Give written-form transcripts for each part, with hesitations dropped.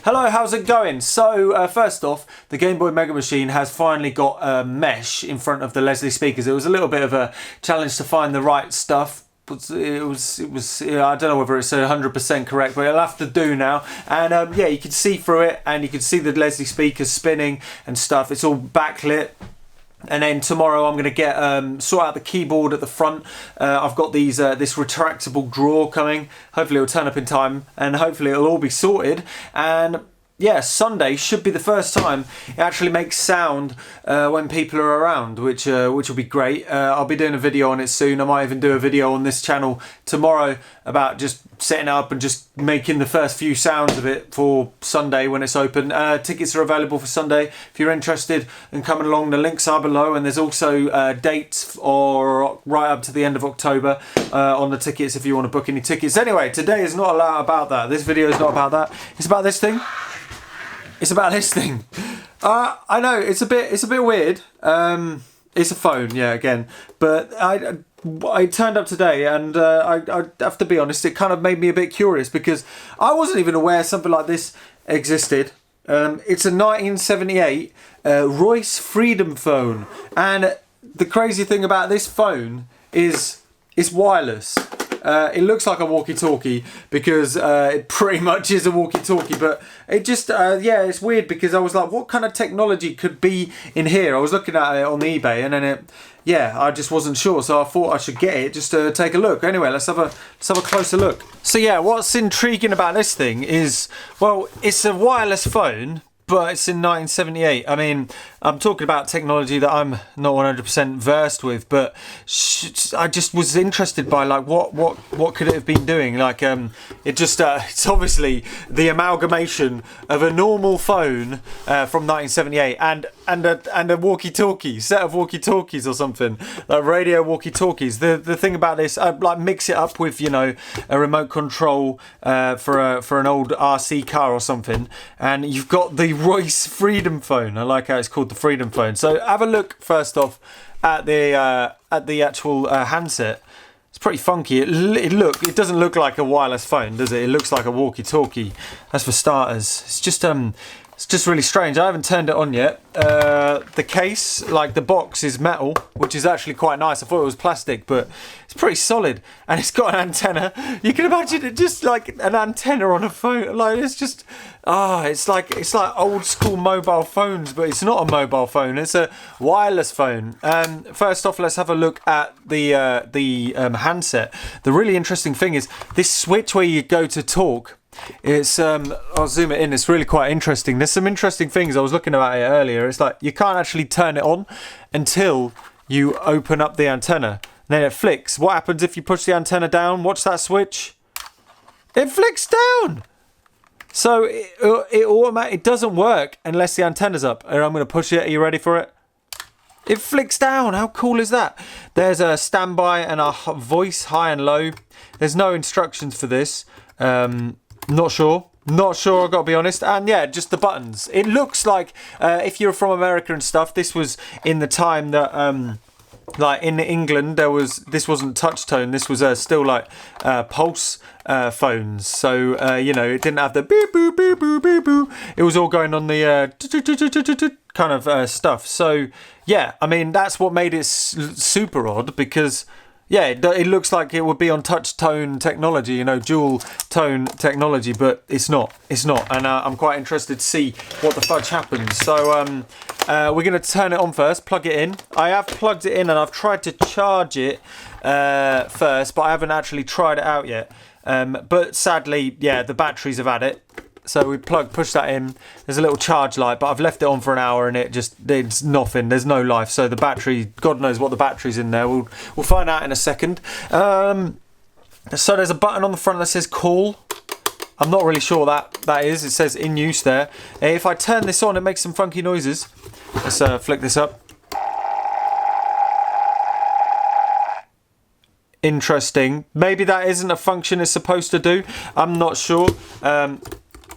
Hello, how's it going? So, first off, the Game Boy Mega Machine has finally got a mesh in front of the Leslie speakers. It was a little bit of a challenge to find the right stuff. It was. I don't know whether it's 100% correct, but it'll have to do now. And yeah, you can see through it, and you can see the Leslie speakers spinning and stuff. It's all backlit. And then tomorrow I'm going to get sort out the keyboard at the front. I've got these this retractable drawer coming. Hopefully it'll turn up in time, and hopefully it'll all be sorted. And yeah, Sunday should be the first time it actually makes sound when people are around, which will be great. I'll be doing a video on it soon. I might even do a video on this channel tomorrow about just setting up and just making the first few sounds of it for Sunday when it's open. Tickets are available for Sunday if you're interested in coming along. The links are below, and there's also dates or right up to the end of October on the tickets if you want to book any tickets. Anyway, today is not about that. This video is not about that. It's about this thing. It's about this thing. I know it's a bit weird. It's a phone, yeah, again. But I turned up today, and I have to be honest, it kind of made me a bit curious because I wasn't even aware something like this existed. It's a 1978 Royce Freedom phone, and the crazy thing about this phone is it's wireless. It looks like a walkie-talkie because it pretty much is a walkie-talkie, but it just, yeah, it's weird because I was like, what kind of technology could be in here? I was looking at it on eBay, and then yeah, I just wasn't sure, so I thought I should get it just to take a look. Anyway, let's have a closer look. So yeah, what's intriguing about this thing is, well, it's a wireless phone, but it's in 1978. I mean, I'm talking about technology that I'm not 100% versed with, but I just was interested by like what could it have been doing? Like it just it's obviously the amalgamation of a normal phone from 1978 and a walkie-talkie, set of walkie-talkies or something, like radio walkie-talkies. The thing about this, like mix it up with, you know, a remote control for an old RC car or something, and you've got the Royce Freedom phone. I like how it's called the Freedom phone. So have a look first off at the actual handset. It's pretty funky. It doesn't look like a wireless phone, does it? It looks like a walkie-talkie. That's for starters. It's just really strange. I haven't turned it on yet. The case, like the box, is metal, which is actually quite nice. I thought it was plastic, but it's pretty solid. And it's got an antenna. You can imagine it just like an antenna on a phone. Like it's just, it's like old school mobile phones, but it's not a mobile phone. It's a wireless phone. First off, let's have a look at the handset. The really interesting thing is this switch where you go to talk. It's I'll zoom it in. It's really quite interesting. There's some interesting things. I was looking at it earlier. It's like you can't actually turn it on until you open up the antenna. Then it flicks. What happens if you push the antenna down? Watch that switch. It flicks down. So it doesn't work unless the antenna's up. And I'm going to push it. Are you ready for it? It flicks down. How cool is that? There's a standby and a voice, high and low. There's no instructions for this. Not sure, I've got to be honest. And yeah, just the buttons. It looks like, if you're from America and stuff, this was in the time that, like in England, this wasn't touch tone. This was still like pulse phones. So, you know, it didn't have the beep, boop, beep, boop, beep, boop. It was all going on the kind of stuff. So, yeah, I mean, that's what made it super odd because... yeah, it looks like it would be on touch tone technology, you know, dual tone technology, but it's not. And I'm quite interested to see what the fudge happens. So we're going to turn it on first, plug it in. I have plugged it in and I've tried to charge it first, but I haven't actually tried it out yet. But sadly, yeah, the batteries have had it. So we push that in. There's a little charge light, but I've left it on for an hour and it's nothing. There's no life. So the battery, God knows what the battery's in there. We'll find out in a second. So there's a button on the front that says call. I'm not really sure what that is. It says in use there. If I turn this on, it makes some funky noises. Let's flick this up. Interesting. Maybe that isn't a function it's supposed to do. I'm not sure.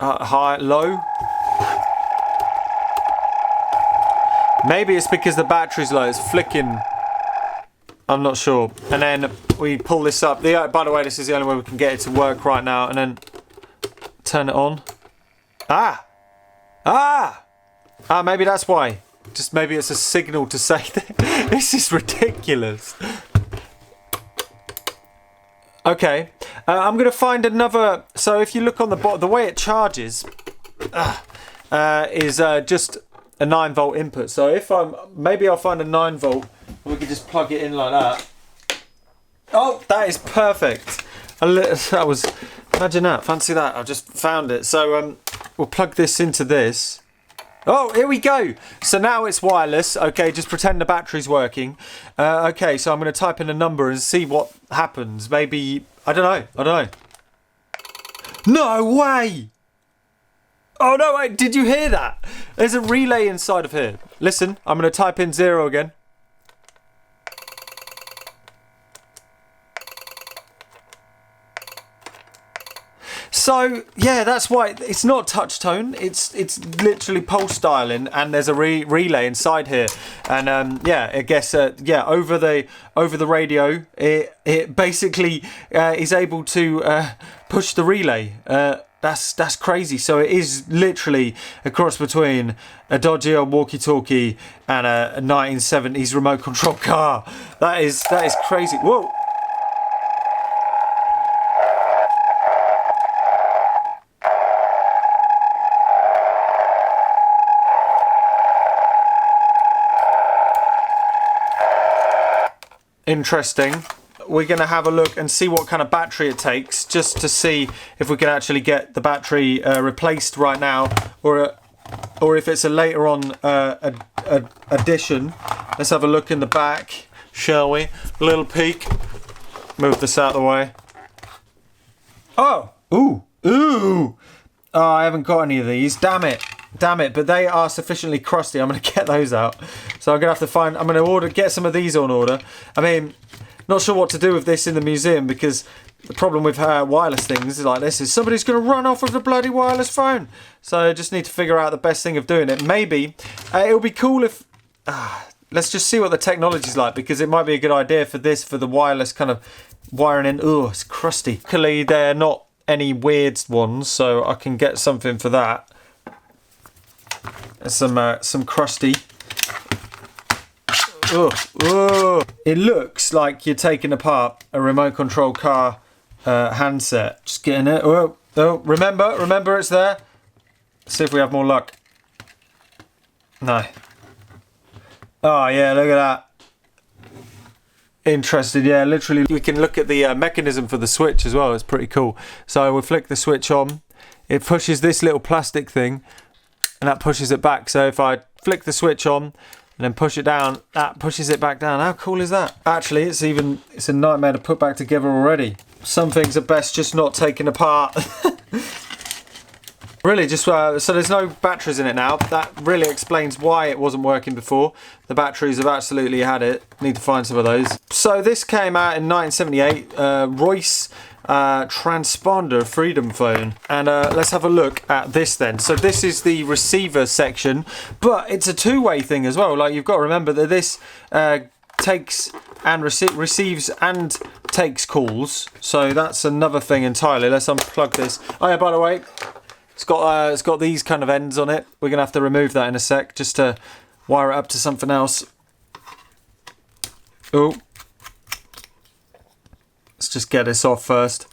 High, low. Maybe it's because the battery's low. It's flicking. I'm not sure. And then we pull this up. By the way, this is the only way we can get it to work right now. And then turn it on. Ah! Ah! Ah, maybe that's why. Just maybe it's a signal to say that. This is ridiculous. Okay, I'm going to find another. So if you look on the bottom, the way it charges is just a 9-volt input. So if maybe I'll find a 9-volt, and we can just plug it in like that. Oh, that is perfect. That was, imagine that, fancy that. I just found it. So we'll plug this into this. Oh, here we go. So now it's wireless. Okay, just pretend the battery's working. Okay, so I'm going to type in a number and see what happens. Maybe, I don't know. No way! Oh, no, wait, did you hear that? There's a relay inside of here. Listen, I'm going to type in 0 again. So yeah, that's why it's not touch tone. It's literally pulse dialing, and there's a relay inside here. And yeah, I guess yeah, over the radio, it basically is able to push the relay. That's crazy. So it is literally a cross between a dodgy old walkie-talkie and a 1970s remote control car. That is crazy. Whoa. Interesting. We're going to have a look and see what kind of battery it takes, just to see if we can actually get the battery replaced right now, or if it's a later on addition. Let's have a look in the back, shall we? A little peek. Move this out of the way. Oh, ooh. Oh, I haven't got any of these. Damn it, but they are sufficiently crusty. I'm going to get those out. So I'm going to have to I'm going to get some of these on order. I mean, not sure what to do with this in the museum, because the problem with wireless things like this is somebody's going to run off with the bloody wireless phone. So I just need to figure out the best thing of doing it. Maybe it'll be cool if... let's just see what the technology's like, because it might be a good idea for the wireless kind of wiring in. Oh, it's crusty. Luckily, they're not any weird ones, so I can get something for that. Some crusty. Oh. It looks like you're taking apart a remote control car handset. Just getting it. Oh, remember it's there. Let's see if we have more luck. No. Oh yeah, look at that. Interesting. Yeah, literally we can look at the mechanism for the switch as well. It's pretty cool. So we'll flick the switch on. It pushes this little plastic thing, and that pushes it back. So if I flick the switch on and then push it down, that pushes it back down. How cool is that? Actually, it's a nightmare to put back together already. Some things are best just not taken apart. Really, just so there's no batteries in it now. That really explains why it wasn't working before. The batteries have absolutely had it. Need to find some of those. So this came out in 1978. Royce transponder freedom phone. And let's have a look at this then. So this is the receiver section, but it's a two-way thing as well. Like, you've got to remember that this takes and receives and takes calls. So that's another thing entirely. Let's unplug this. Oh yeah, by the way, it's got these kind of ends on it. We're gonna have to remove that in a sec, just to wire it up to something else. Oh, let's just get this off first.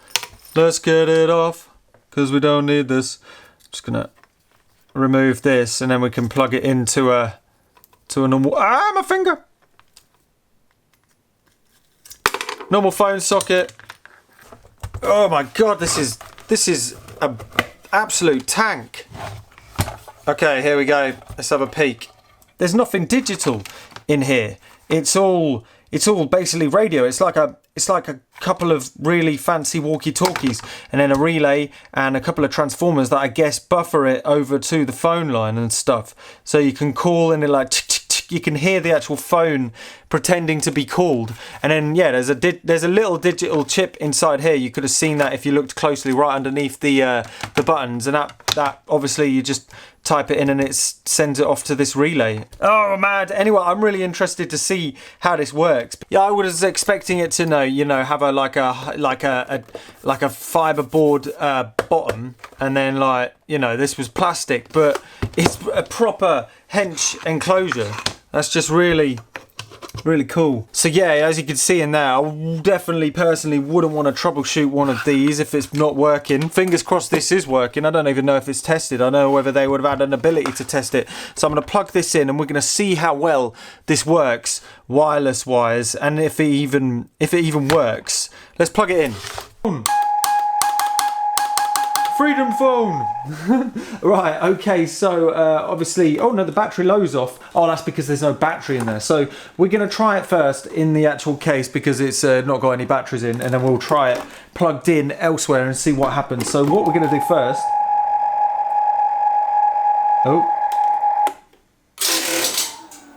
Let's get it off, because we don't need this. I'm just gonna remove this, and then we can plug it into a normal. Ah, my finger! Normal phone socket. Oh my god, this is a absolute tank. Okay, here we go. Let's have a peek. There's nothing digital in here. It's all basically radio. It's like a couple of really fancy walkie-talkies, and then a relay and a couple of transformers that I guess buffer it over to the phone line and stuff. So you can call, and it like you can hear the actual phone pretending to be called. And then yeah, there's a little digital chip inside here. You could have seen that if you looked closely, right underneath the buttons, and that obviously you just type it in and it sends it off to this relay. Oh man! Anyway, I'm really interested to see how this works. Yeah, I was expecting it to have a like a fiber board bottom, and then this was plastic, but it's a proper hench enclosure. That's just really cool. So yeah, as you can see in there, I definitely personally wouldn't want to troubleshoot one of these if it's not working. Fingers crossed this is working. I don't even know if it's tested. I don't know whether they would have had an ability to test it. So I'm going to plug this in and we're going to see how well this works wireless wise, and if it even works. Let's plug it in. Freedom phone! Right, okay, so obviously, oh no, the battery low's off. Oh, that's because there's no battery in there. So we're gonna try it first in the actual case because it's not got any batteries in, and then we'll try it plugged in elsewhere and see what happens. So what we're gonna do first.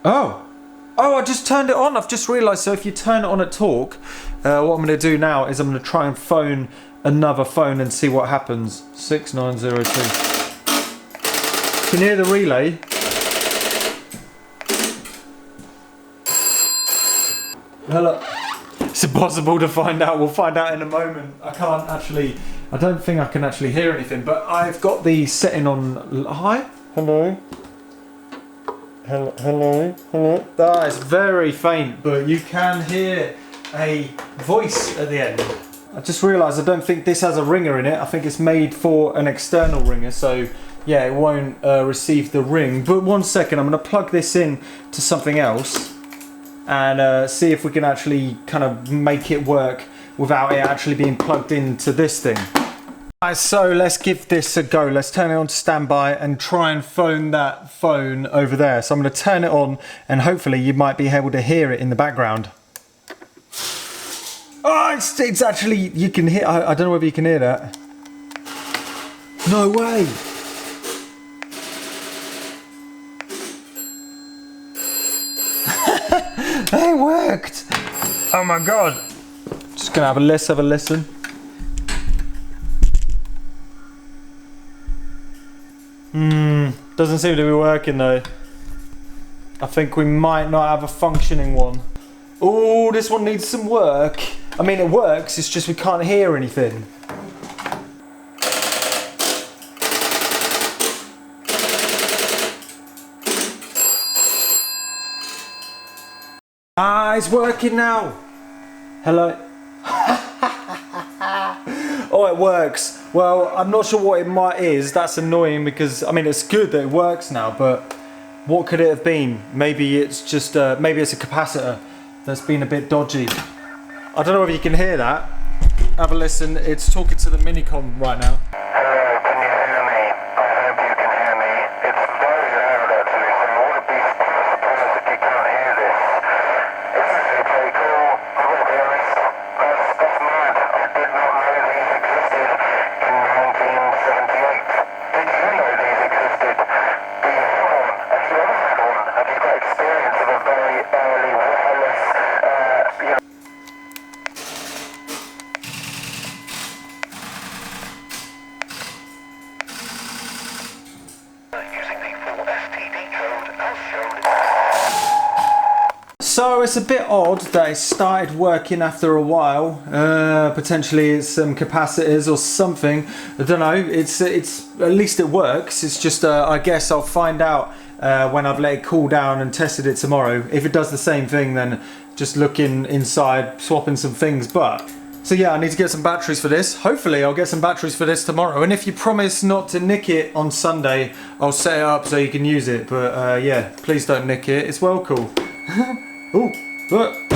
Oh, I just turned it on. I've just realised. So if you turn it on at talk, what I'm going to do now is I'm going to try and phone another phone and see what happens. 6902. Can you hear the relay? Hello. It's impossible to find out. We'll find out in a moment. I don't think I can actually hear anything, but I've got the setting on. Hi? Hello? Hello. That is very faint, but you can hear a voice at the end. I just realised I don't think this has a ringer in it. I think it's made for an external ringer, so yeah, it won't receive the ring. But 1 second, I'm going to plug this in to something else and see if we can actually kind of make it work without it actually being plugged into this thing. Right, so let's give this a go. Let's turn it on to standby and try and phone that phone over there. So I'm going to turn it on and hopefully you might be able to hear it in the background. Oh, it's actually, you can hear, I don't know whether you can hear that. No way. It worked. Oh my God. Just going to have a listen. Doesn't seem to be working though. I think we might not have a functioning one. Oh, this one needs some work. I mean, it works, it's just we can't hear anything. Ah, it's working now. Hello. Oh, it works. Well, I'm not sure what it is. That's annoying because, I mean, it's good that it works now, but what could it have been? Maybe it's just, maybe it's a capacitor that's been a bit dodgy. I don't know if you can hear that. Have a listen. It's talking to the minicom right now. Hello, can you hear me? I hope you can hear me. It's very loud actually, so I wouldn't be surprised if you can't hear this. It's actually pretty cool. I will be honest. That's mad. I did not know these existed in 1978. Did you know these existed? Do you have one? Have you ever had one? Have you got experience of a very early wireless, So it's a bit odd that it started working after a while. Potentially it's some capacitors or something. I don't know. It's at least it works. It's just I guess I'll find out when I've let it cool down and tested it tomorrow. If it does the same thing, then just looking inside, swapping some things. But so yeah, I need to get some batteries for this. Hopefully I'll get some batteries for this tomorrow. And if you promise not to nick it on Sunday, I'll set it up so you can use it. But yeah, please don't nick it. It's well cool. Oh, look.